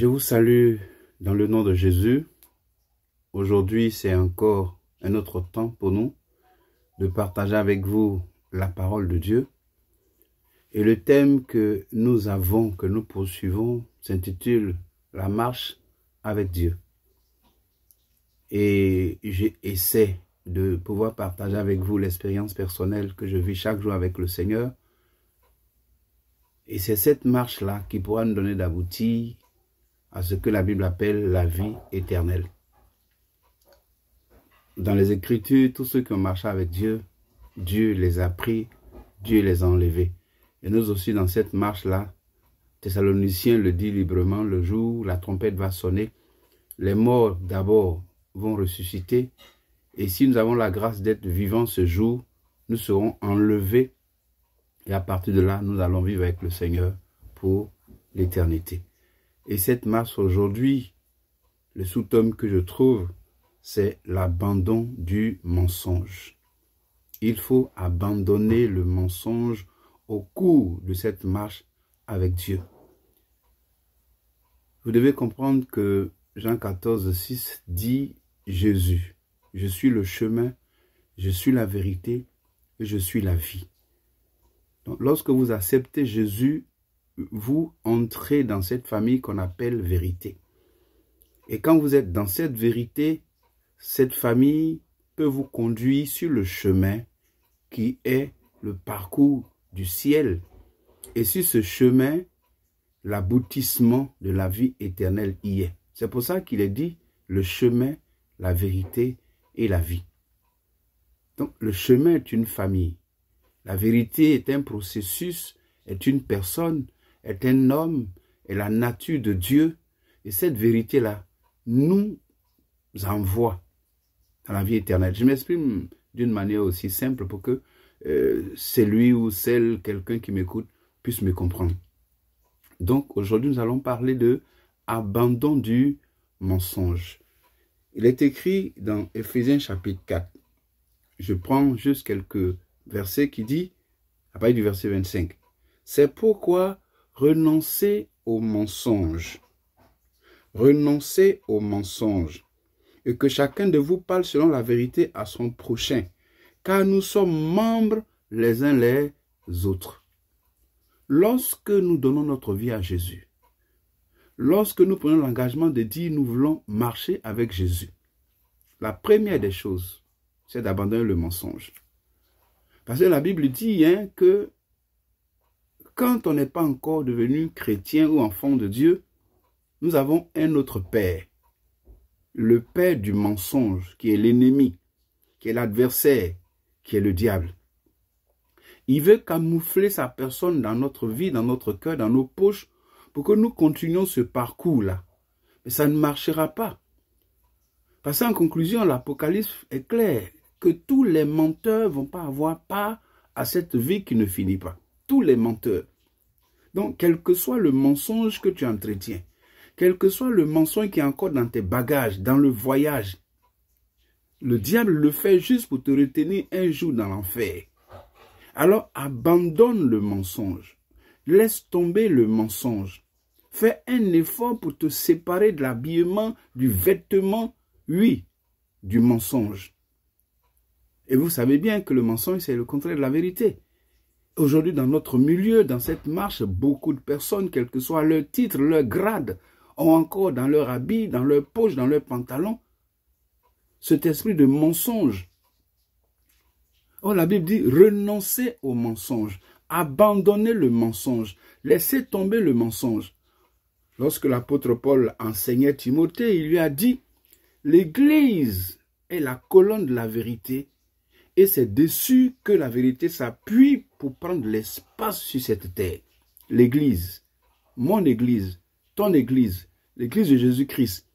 Je vous salue dans le nom de Jésus. Aujourd'hui, c'est encore un autre temps pour nous de partager avec vous la parole de Dieu. Et le thème que nous avons, que nous poursuivons, s'intitule « La marche avec Dieu ». Et j'essaie de pouvoir partager avec vous l'expérience personnelle que je vis chaque jour avec le Seigneur. Et c'est cette marche-là qui pourra nous donner d'aboutir à ce que la Bible appelle la vie éternelle. Dans les Écritures, tous ceux qui ont marché avec Dieu, Dieu les a pris, Dieu les a enlevés. Et nous aussi, dans cette marche-là, Thessaloniciens le dit librement, le jour où la trompette va sonner, les morts d'abord vont ressusciter. Et si nous avons la grâce d'être vivants ce jour, nous serons enlevés. Et à partir de là, nous allons vivre avec le Seigneur pour l'éternité. Et cette marche aujourd'hui, le sous-thème que je trouve, c'est l'abandon du mensonge. Il faut abandonner le mensonge au cours de cette marche avec Dieu. Vous devez comprendre que Jean 14, 6 dit Jésus, je suis le chemin, je suis la vérité et je suis la vie. Donc, lorsque vous acceptez Jésus, vous entrez dans cette famille qu'on appelle vérité. Et quand vous êtes dans cette vérité, cette famille peut vous conduire sur le chemin qui est le parcours du ciel. Et sur ce chemin, l'aboutissement de la vie éternelle y est. C'est pour ça qu'il est dit le chemin, la vérité et la vie. Donc le chemin est une famille. La vérité est un processus, est une personne, est un homme, est la nature de Dieu. Et cette vérité-là nous envoie dans la vie éternelle. Je m'exprime d'une manière aussi simple pour que celui ou celle, quelqu'un qui m'écoute, puisse me comprendre. Donc aujourd'hui, nous allons parler de abandon du mensonge. Il est écrit dans Éphésiens chapitre 4. Je prends juste quelques versets qui dit, à partir du verset 25, « C'est pourquoi renoncez au mensonge. Renoncez au mensonge. Et que chacun de vous parle selon la vérité à son prochain, car nous sommes membres les uns les autres. » Lorsque nous donnons notre vie à Jésus, lorsque nous prenons l'engagement de dire nous voulons marcher avec Jésus, la première des choses, c'est d'abandonner le mensonge. Parce que la Bible dit que quand on n'est pas encore devenu chrétien ou enfant de Dieu, nous avons un autre père. Le père du mensonge, qui est l'ennemi, qui est l'adversaire, qui est le diable. Il veut camoufler sa personne dans notre vie, dans notre cœur, dans nos poches, pour que nous continuions ce parcours-là. Mais ça ne marchera pas. Parce qu'en conclusion, l'Apocalypse est clair, que tous les menteurs ne vont pas avoir part à cette vie qui ne finit pas. Tous les menteurs. Donc, quel que soit le mensonge que tu entretiens, quel que soit le mensonge qui est encore dans tes bagages, dans le voyage, le diable le fait juste pour te retenir un jour dans l'enfer. Alors, abandonne le mensonge. Laisse tomber le mensonge. Fais un effort pour te séparer de l'habillement, du vêtement, oui, du mensonge. Et vous savez bien que le mensonge, c'est le contraire de la vérité. Aujourd'hui, dans notre milieu, dans cette marche, beaucoup de personnes, quel que soit leur titre, leur grade, ont encore dans leur habit, dans leur poche, dans leur pantalon, cet esprit de mensonge. Or, la Bible dit, renoncez au mensonge, abandonnez le mensonge, laissez tomber le mensonge. Lorsque l'apôtre Paul enseignait Timothée, il lui a dit, l'Église est la colonne de la vérité et c'est dessus que la vérité s'appuie pour prendre l'espace sur cette terre. L'Église, mon Église, ton Église, l'Église de Jésus-Christ,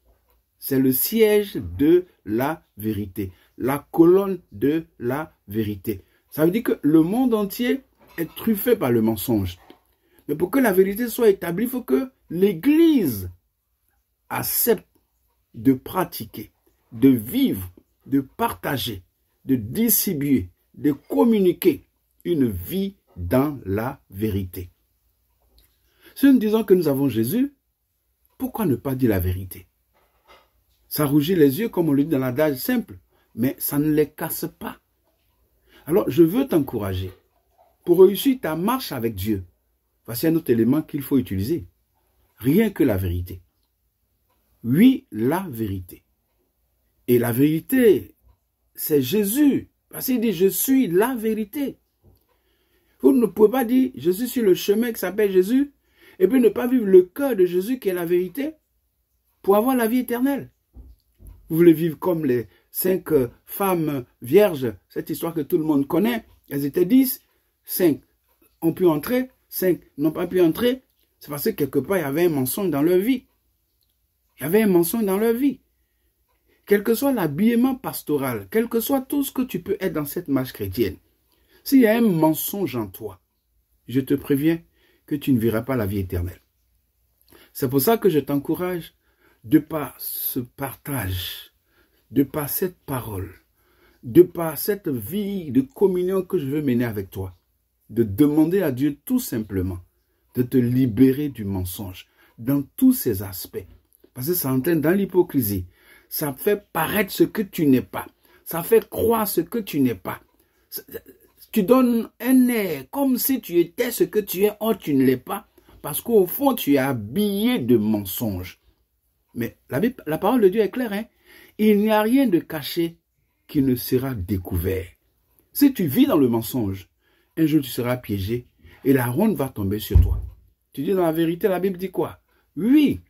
c'est le siège de la vérité, la colonne de la vérité. Ça veut dire que le monde entier est truffé par le mensonge. Mais pour que la vérité soit établie, il faut que l'Église accepte de pratiquer, de vivre, de partager, de distribuer, de communiquer une vie dans la vérité. Si nous disons que nous avons Jésus, pourquoi ne pas dire la vérité? Ça rougit les yeux, comme on le dit dans l'adage simple, mais ça ne les casse pas. Alors, je veux t'encourager. Pour réussir ta marche avec Dieu, voici un autre élément qu'il faut utiliser. Rien que la vérité. Oui, la vérité. Et la vérité, c'est Jésus. Parce qu'il dit, je suis la vérité. Vous ne pouvez pas dire, je suis sur le chemin qui s'appelle Jésus, et puis ne pas vivre le cœur de Jésus qui est la vérité, pour avoir la vie éternelle. Vous voulez vivre comme les 5 femmes vierges, cette histoire que tout le monde connaît, elles étaient 10, 5 ont pu entrer, 5 n'ont pas pu entrer, c'est parce que quelque part il y avait un mensonge dans leur vie. Il y avait un mensonge dans leur vie. Quel que soit l'habillement pastoral, quel que soit tout ce que tu peux être dans cette marche chrétienne, s'il y a un mensonge en toi, je te préviens que tu ne verras pas la vie éternelle. C'est pour ça que je t'encourage, de par ce partage, de par cette parole, de par cette vie de communion que je veux mener avec toi, de demander à Dieu tout simplement de te libérer du mensonge dans tous ses aspects. Parce que ça entraîne dans l'hypocrisie. Ça fait paraître ce que tu n'es pas. Ça fait croire ce que tu n'es pas. Tu donnes un air comme si tu étais ce que tu es, or tu ne l'es pas. Parce qu'au fond, tu es habillé de mensonges. Mais la parole de Dieu est claire. Hein? Il n'y a rien de caché qui ne sera découvert. Si tu vis dans le mensonge, un jour tu seras piégé et la honte va tomber sur toi. Tu dis dans la vérité, la Bible dit quoi? Oui,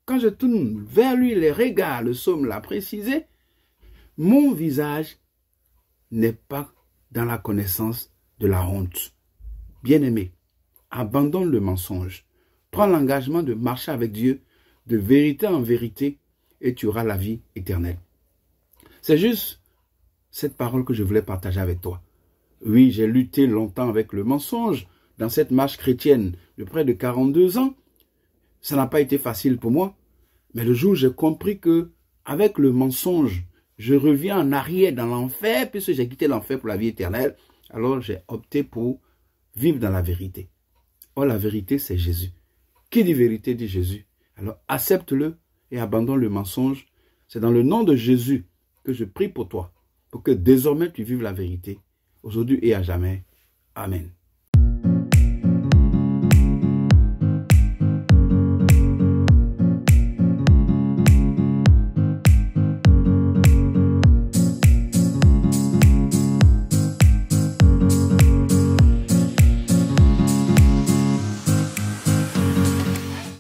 quand je tourne vers lui les regards, le psaume l'a précisé, mon visage n'est pas dans la connaissance de la honte. Bien-aimé, abandonne le mensonge. Prends l'engagement de marcher avec Dieu de vérité en vérité et tu auras la vie éternelle. C'est juste cette parole que je voulais partager avec toi. Oui, j'ai lutté longtemps avec le mensonge dans cette marche chrétienne de près de 42 ans. Ça n'a pas été facile pour moi. Mais le jour où j'ai compris que avec le mensonge, je reviens en arrière dans l'enfer, puisque j'ai quitté l'enfer pour la vie éternelle, alors j'ai opté pour vivre dans la vérité. Or, la vérité, c'est Jésus. Qui dit vérité, dit Jésus. Alors, accepte-le et abandonne le mensonge. C'est dans le nom de Jésus que je prie pour toi, pour que désormais tu vives la vérité, aujourd'hui et à jamais. Amen.